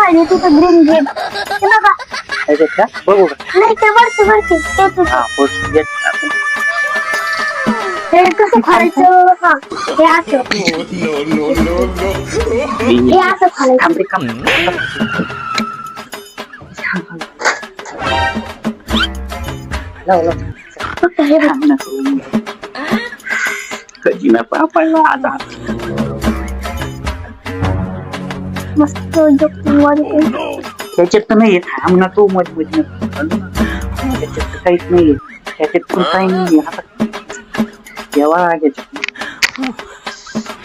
खाली तिथं green gate हे बघा. त्याच्यात का बघू का? नाही ते वरती वरती ते हा पोस्ट गेट हे कसं खायचं. हा हे असं हे असं खायचं. थांबते काम लावलं फक्त हे बघ. थांब ना तू. कधी ना पापाला आता मस्त जोकून वाढते. त्याच्यात तर नाहीये. थांब ना तू मध्ये मध्ये त्याच्यात तर काहीच नाहीये. त्याच्यात पण काही नाहीये. आता देवा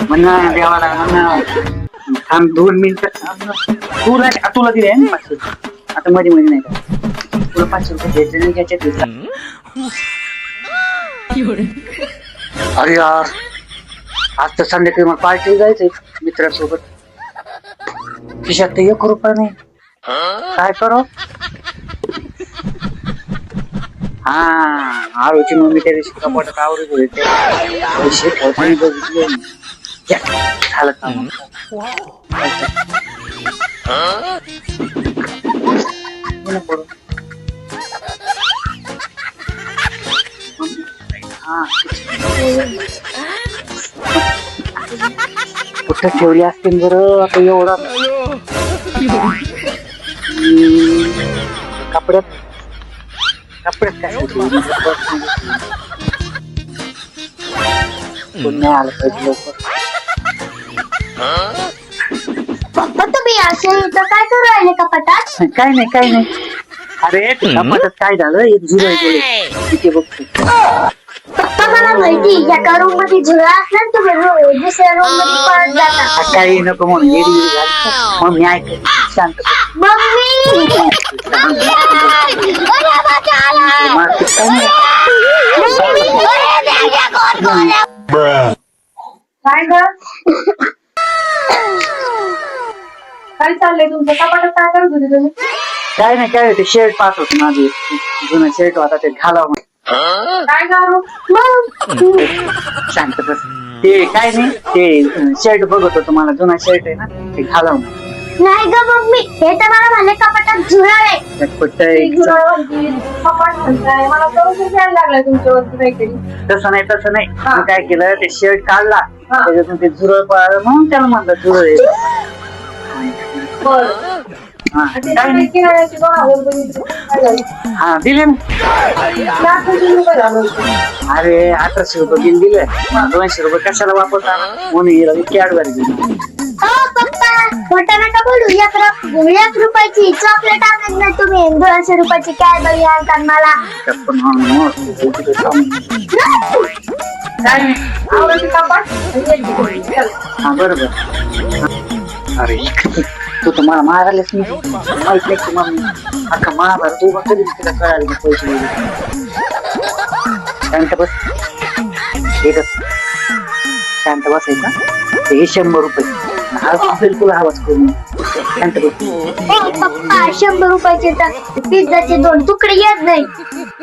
म्हणा देवाला म्हणा थांब 2 मिनिटं. तुला दिले आहे ना 500. आता मध्ये मध्ये नाही का तुला 500 रुपये द्यायचे नाही त्याच्यात. अरे यार आज तर संध्याकाळी मला पार्टीला जायचंय मित्रांसोबत. खिशात तर 1 रुपया नाही. काय करू. हा आरोची मम्मी त्या दिवशी कपाटात आवडत होते पैसे ठेवताना बघितले. झालं काम. कुठं ठेवली असतील बरं आता एवढा कपड्यात काय पुन्हा आलं पाहिजे लवकर. पप्पा तुम्ही असे इथं काय करू राहिले कपाटात. काय नाही अरे कपाटात काय झालं एक झुरळ तिथे बघतो. पप्पा मला माहिती एका रूम मध्ये झुरळ असला ना तुम्ही दुसऱ्या रूम मध्ये पळत जाता. काही नको म्हणून येडी मग मी ऐक शांत मम्मी काय ग काय चाललंय तुमचं कपाटात काय करत होते तुम्ही. काय नाही काय होते शर्ट पाहत होत माझे जुना शर्ट होता ते घालावं. काय करू शांत बस. ते काय नाही ते शर्ट बघत होतो मला जुना शर्ट आहे ना ते घालावं. नाही ग मम्मी हे तर मला म्हणले कपाटात झुरळ आहे. कपाट म्हणताय मला करून द्यायला लागलाय तुमच्यावरती काहीतरी. तसं नाही मी काय केलं ते शर्ट काढला त्याच्यातून ते झुरळ पळालं म्हणून त्याला म्हणलं झुरळ आहे. हा दिले ना. अरे 1800 रुपये बिल दिलं. 200 रुपये कशाला वापरता म्हणून कॅडबरी दिली. पप्पा खोटं नका बोलू. 1 रुपयाची चॉकलेट आणत नाही तुम्ही 200 रुपयाची कॅडबरी आणतात मला. हा बरोबर. अरे तू तर मला मारायलाच नाही माहित नाही की मम्मी अख्खा महाभारत उभा कधी तिला कळायला पैसे शांत बस. एकच शांत बसायचं. हे 100 रुपये बिलकुल आवाज करून शांत बस. पप्पा 100 रुपयाचे तर पिझ्झाचे 2 तुकडे येत नाही.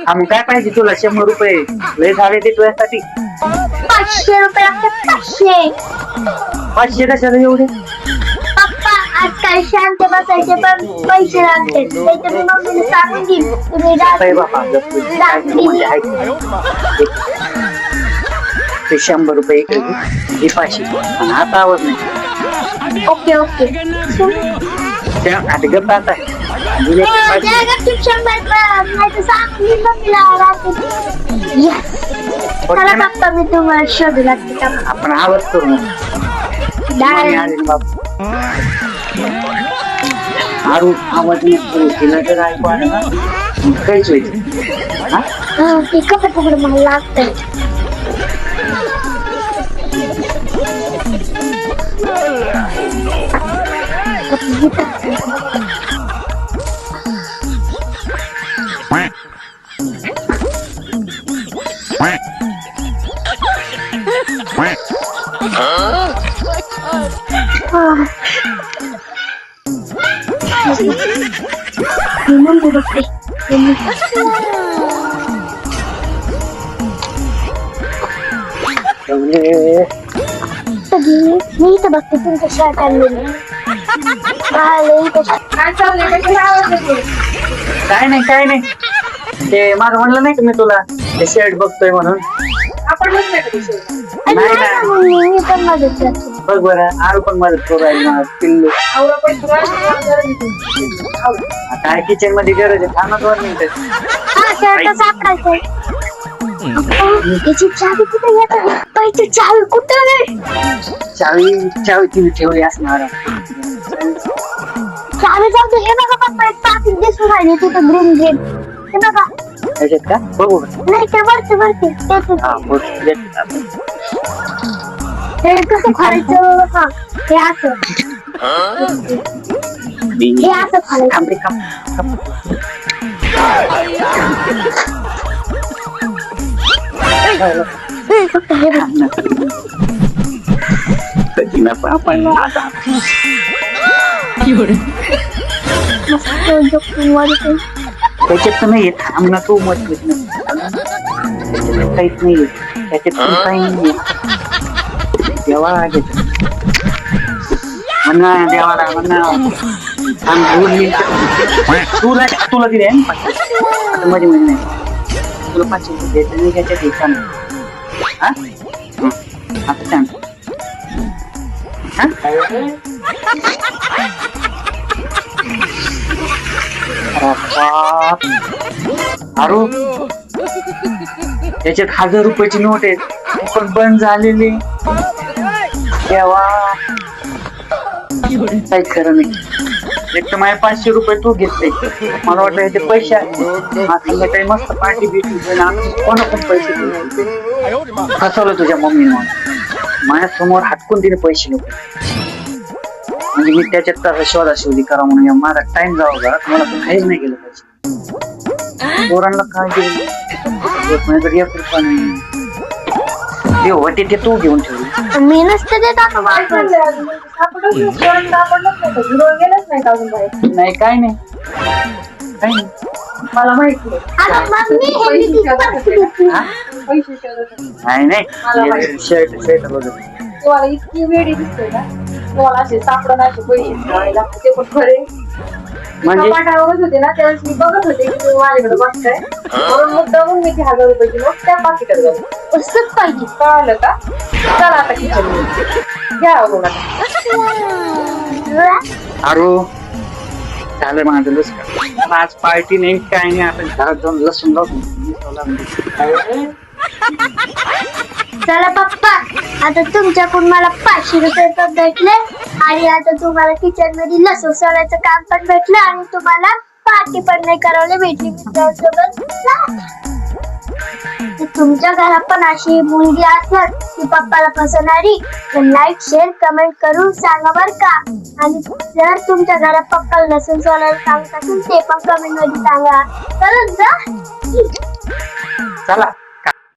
हा मग काय पाहिजे तुला 100 रुपये लय झाले ते तुझ्यासाठी. 500 रुपये लागतात. 500 कशाला एवढे. पप्पा आजकाल शांत बसायचे पण पैसे लागते. त्याच्या मी मम्मीला सांगून देईन तुम्ही ते 100 रुपये इकडे हे 500 आणि आता आवाज नाही. ओके आता गप्प आता पप्पा मी तुम्हाला शोधू लागते. आपण आवाज करू आरू आवाज नाही केला तर ऐकू आलं ना काहीच व्हायचं. ते कपडे मला लागतंय. मी इथं बघते तुमचं शर्ट आणलेलं. काय चाललंय कशाला आवाज येतोय? काय नाही ते माझं म्हणलं नाही का मी तुला ते शर्ट बघतोय म्हणून. आपण बसले का दिवशी? नाही ना. मी पण मदत करते. बघ बरं आरू पण मदत करू राहील मला पिल्लू. आवरा पण तुला गरज आहे. आवरा. काय किचन मध्ये गरज आहे थांबा 2 मिनिटं. हा शर्ट सापडायचंय. याची चावी कुठे येत? पाहिजे चावी कुठे? चावी तिने ठेवली असणार. चावी जाऊ दे. हे बघा पप्पा एक पाकिट दिसून राहिले तिथं ग्रीन. हे बघा. त्याच्यात का बघू का? नाही ते वरती त्याच्यात. हा बघ हे कसं खायचं? हा हे असं खायचं. थांब रे, थांब. फक्त हे बघ. मस्त झोपून वरती. त्याच्यात तर नाहीये थांब ना तू मत त्याच्यात काहीच नाहीये त्याच्यात पण काही नाहीये देवा म्हणा देवाला म्हणा तुला दिले मध्ये नाही तुला 500 रुपये द्यायचं नाही त्याच्यात हे सांग हा आता सांग अरू त्याच्यात 1000 रुपयाची नोट आहे ती पण बंद झालेली देवा काही खरं नाही एक तर माझे 500 रुपये तू घेतले मला वाटलं ते पैसे आहेत काही मस्त पार्टी बिटी कोणा पण पैसे दिले फसवलं तुझ्या मम्मीने माझ्या समोर हटकून तिने पैसे नको म्हणजे मी त्याच्यात तर शोधाशोधी करा म्हणून माझा टाइम जावा घरात मला पण काहीच नाही केलं पाहिजे पोरांना काय केलं माझ्याकडे 1 रुपया नाही ते होते ते तू घेऊन ठेवली मी नसते देत आता काय चाललंय अजून? सापडच नाही. कोण सापडलंच नाही का? झिरो गेलंच नाही का अजून बाहेर? नाही काय नाही मला माहिती आहे. आता मग मी हे पैसे किती शोधत पैसे होते. घेतले? हा? पैसे शोधत होते. नाही शर्ट बघत तुम्हाला इतकी वेळी दिसते का तुम्हाला असे सापडून असे पैसे ठेवावे लागते ते पण खरे म्हणजे पाठावरच होते ना त्यावेळेस मी बघत होते की तुम्ही माझ्याकडे बघताय म्हणून मुद्दामून मी ती 1000 रुपयाची नोट त्या पाकिटात घालून असंच पाहिजे. कळालं का चला आता किचन घ्या अवघड अरू झालं माझं लस आज पार्टी नाही काय नाही आपण घरात जाऊन लसूण लावून चला पप्पा आता तुमच्याकडून मला 500 रुपये पण भेटले आणि आता तुम्हाला किचन मध्ये लसूण सोलायचं काम पण भेटलं आणि तुम्हाला पार्टी पण नाही करायला भेटली मित्रांसोबत. तर तुमच्या घरात पण अशी मुलगी असेल की पप्पाला फसवणारी तर लाईक शेअर कमेंट करून सांगा बर का. आणि जर तुमच्या घरात पप्पाला लसूण सोलायला सांगत असेल ते पण कमेंट मध्ये सांगा. चला जा चला